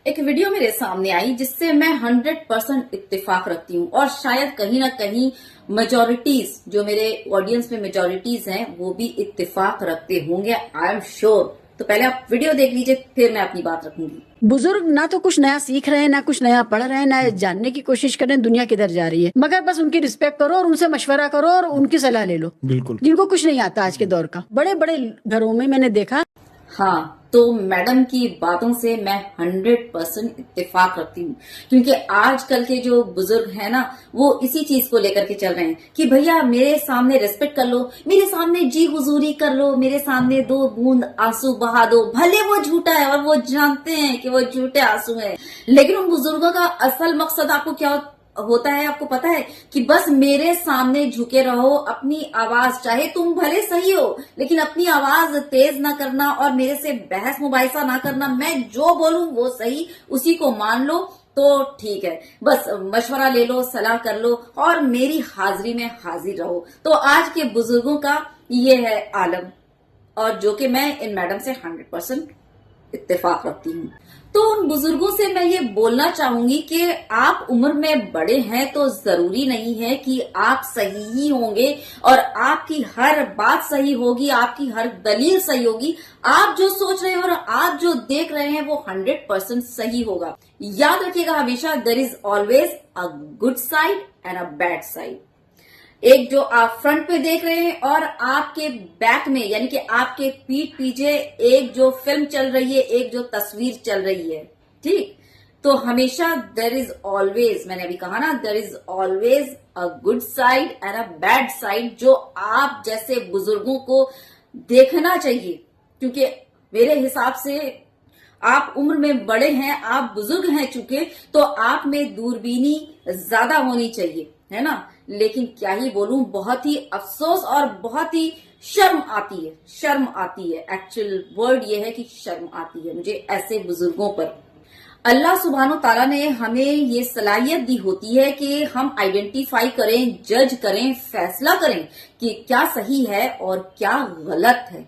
ایک ویڈیو میرے سامنے آئی جس سے میں 100% اتفاق رکھتی ہوں اور شاید کہیں نہ کہیں میجورٹیز جو میرے آڈینس میں میجورٹیز ہیں وہ بھی اتفاق رکھتے ہوں گے، آئی ایم شیور۔ تو پہلے آپ ویڈیو دیکھ لیجئے پھر میں اپنی بات رکھوں گی۔ بزرگ نہ تو کچھ نیا سیکھ رہے ہیں، نہ کچھ نیا پڑھ رہے ہیں، نہ جاننے کی کوشش کر رہے ہیں دنیا کدھر جا رہی ہے، مگر بس ان کی رسپیکٹ کرو اور ان سے مشورہ کرو اور ان کی صلاح لے لو، بالکل، جن کو کچھ نہیں آتا آج کے دور کا۔ بڑے بڑے گھروں میں نے دیکھا۔ ہاں، تو میڈم کی باتوں سے میں 100% اتفاق رکھتی ہوں، کیونکہ آج کل کے جو بزرگ ہیں نا وہ اسی چیز کو لے کر کے چل رہے ہیں کہ بھیا میرے سامنے ریسپیکٹ کر لو، میرے سامنے جی حضوری کر لو، میرے سامنے 2 بوند آنسو بہا دو، بھلے وہ جھوٹا ہے اور وہ جانتے ہیں کہ وہ جھوٹے آنسو ہیں، لیکن ان بزرگوں کا اصل مقصد آپ کو کیا ہوتا ہے؟ آپ کو پتا ہے کہ بس میرے سامنے جھکے رہو، اپنی آواز چاہے تم بھلے صحیح ہو لیکن اپنی آواز تیز نہ کرنا اور میرے سے بحث مباحثہ نہ کرنا، میں جو بولوں وہ صحیح، اسی کو مان لو تو ٹھیک ہے، بس مشورہ لے لو، صلاح کر لو اور میری حاضری میں حاضر رہو۔ تو آج کے بزرگوں کا یہ ہے عالم، اور جو کہ میں ان میڈم سے 100% اتفاق رکھتی ہوں۔ تو ان بزرگوں سے میں یہ بولنا چاہوں گی کہ آپ عمر میں بڑے ہیں تو ضروری نہیں ہے کہ آپ صحیح ہی ہوں گے اور آپ کی ہر بات صحیح ہوگی، آپ کی ہر دلیل صحیح ہوگی، آپ جو سوچ رہے ہیں اور آپ جو دیکھ رہے ہیں وہ 100% صحیح ہوگا۔ یاد رکھیے گا ہمیشہ there is always a good side and a bad side۔ ایک جو آپ فرنٹ پہ دیکھ رہے ہیں اور آپ کے بیک میں یعنی کہ آپ کے پیٹ پیچھے ایک جو فلم چل رہی ہے، ایک جو تصویر چل رہی ہے، ٹھیک؟ تو ہمیشہ there is always، میں نے ابھی کہا نا there is always a good side and a bad side، جو آپ جیسے بزرگوں کو دیکھنا چاہیے، کیونکہ میرے حساب سے آپ عمر میں بڑے ہیں، آپ بزرگ ہیں چونکہ، تو آپ میں دوربینی زیادہ ہونی چاہیے، ہے نا؟ لیکن کیا ہی بولوں، بہت ہی افسوس اور بہت ہی شرم آتی ہے، ایکچوئل ورڈ یہ ہے کہ شرم آتی ہے مجھے ایسے بزرگوں پر۔ اللہ سبحانہ تعالیٰ نے ہمیں یہ صلاحیت دی ہوتی ہے کہ ہم آئیڈینٹیفائی کریں، جج کریں، فیصلہ کریں کہ کیا صحیح ہے اور کیا غلط ہے۔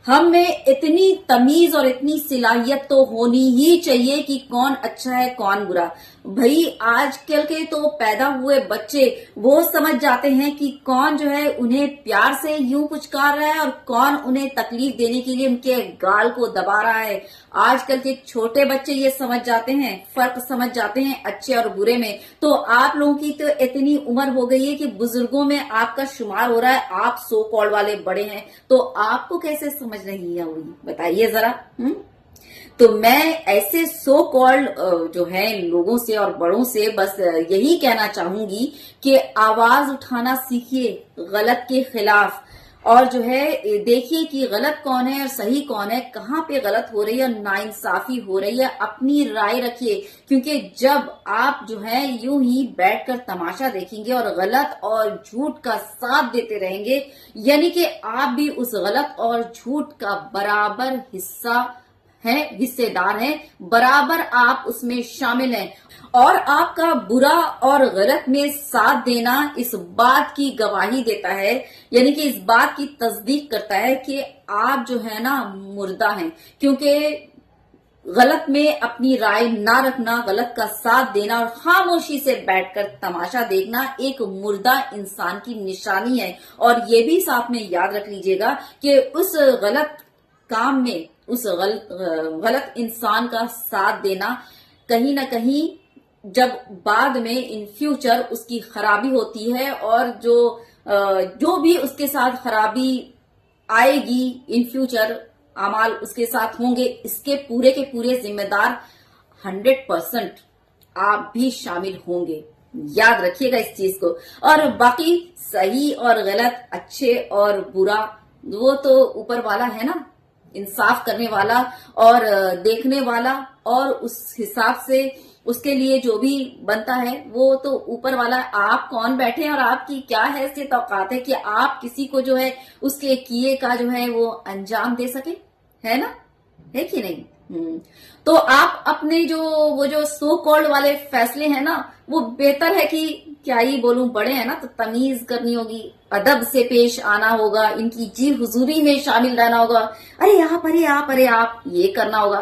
ہم میں اتنی تمیز اور اتنی صلاحیت تو ہونی ہی چاہیے کہ کون اچھا ہے کون برا۔ بھائی آج کل کے تو پیدا ہوئے بچے وہ سمجھ جاتے ہیں کہ کون جو ہے انہیں پیار سے یوں پچکار رہا ہے اور کون انہیں تکلیف دینے کے لیے ان کے گال کو دبا رہا ہے۔ آج کل کے چھوٹے بچے یہ سمجھ جاتے ہیں، فرق سمجھ جاتے ہیں اچھے اور برے میں۔ تو آپ لوگوں کی تو اتنی عمر ہو گئی ہے کہ بزرگوں میں آپ کا شمار ہو رہا ہے، آپ سو کال والے بڑے ہیں، تو آپ کو کیسے سمجھ نہیں ہوگی بتائیے ذرا۔ تو میں ایسے سو کالڈ جو ہے لوگوں سے اور بڑوں سے بس یہی کہنا چاہوں گی کہ آواز اٹھانا سیکھیے غلط کے خلاف، اور جو ہے دیکھیے کہ غلط کون ہے اور صحیح کون ہے، کہاں پہ غلط ہو رہی ہے، ناانصافی ہو رہی ہے، اپنی رائے رکھیے، کیونکہ جب آپ جو ہے یوں ہی بیٹھ کر تماشا دیکھیں گے اور غلط اور جھوٹ کا ساتھ دیتے رہیں گے، یعنی کہ آپ بھی اس غلط اور جھوٹ کا برابر حصے دار ہیں، برابر آپ اس میں شامل ہیں، اور آپ کا برا اور غلط میں ساتھ دینا اس بات کی گواہی دیتا ہے، یعنی کہ اس بات کی تصدیق کرتا ہے کہ آپ جو ہے نا مردہ ہیں، کیونکہ غلط میں اپنی رائے نہ رکھنا، غلط کا ساتھ دینا اور خاموشی سے بیٹھ کر تماشا دیکھنا ایک مردہ انسان کی نشانی ہے۔ اور یہ بھی ساتھ میں یاد رکھ لیجئے گا کہ اس غلط کام میں اس غلط انسان کا ساتھ دینا کہیں نہ کہیں جب بعد میں ان فیوچر اس کی خرابی ہوتی ہے، اور جو بھی اس کے ساتھ خرابی آئے گی ان فیوچر اعمال اس کے ساتھ ہوں گے، اس کے پورے ذمہ دار 100% آپ بھی شامل ہوں گے۔ یاد رکھیے گا اس چیز کو۔ اور باقی صحیح اور غلط، اچھے اور برا، وہ تو اوپر والا ہے نا، انصاف کرنے والا اور دیکھنے والا، اور اس حساب سے اس کے لیے جو بھی بنتا ہے وہ تو اوپر والا۔ آپ کون بیٹھے ہیں اور آپ کی کیا حیثیت اوقات ہے کہ آپ کسی کو جو ہے اس کے کیے کا جو ہے وہ انجام دے سکے، ہے نا؟ ہے کہ نہیں؟ تو آپ اپنے جو سو کالڈ والے فیصلے ہیں نا، وہ بہتر ہے کہ کیا ہی بولوں، بڑے ہیں نا تو تمیز کرنی ہوگی، ادب سے پیش آنا ہوگا، ان کی جی حضوری میں شامل رہنا ہوگا، ارے آپ یہ کرنا ہوگا۔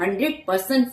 100%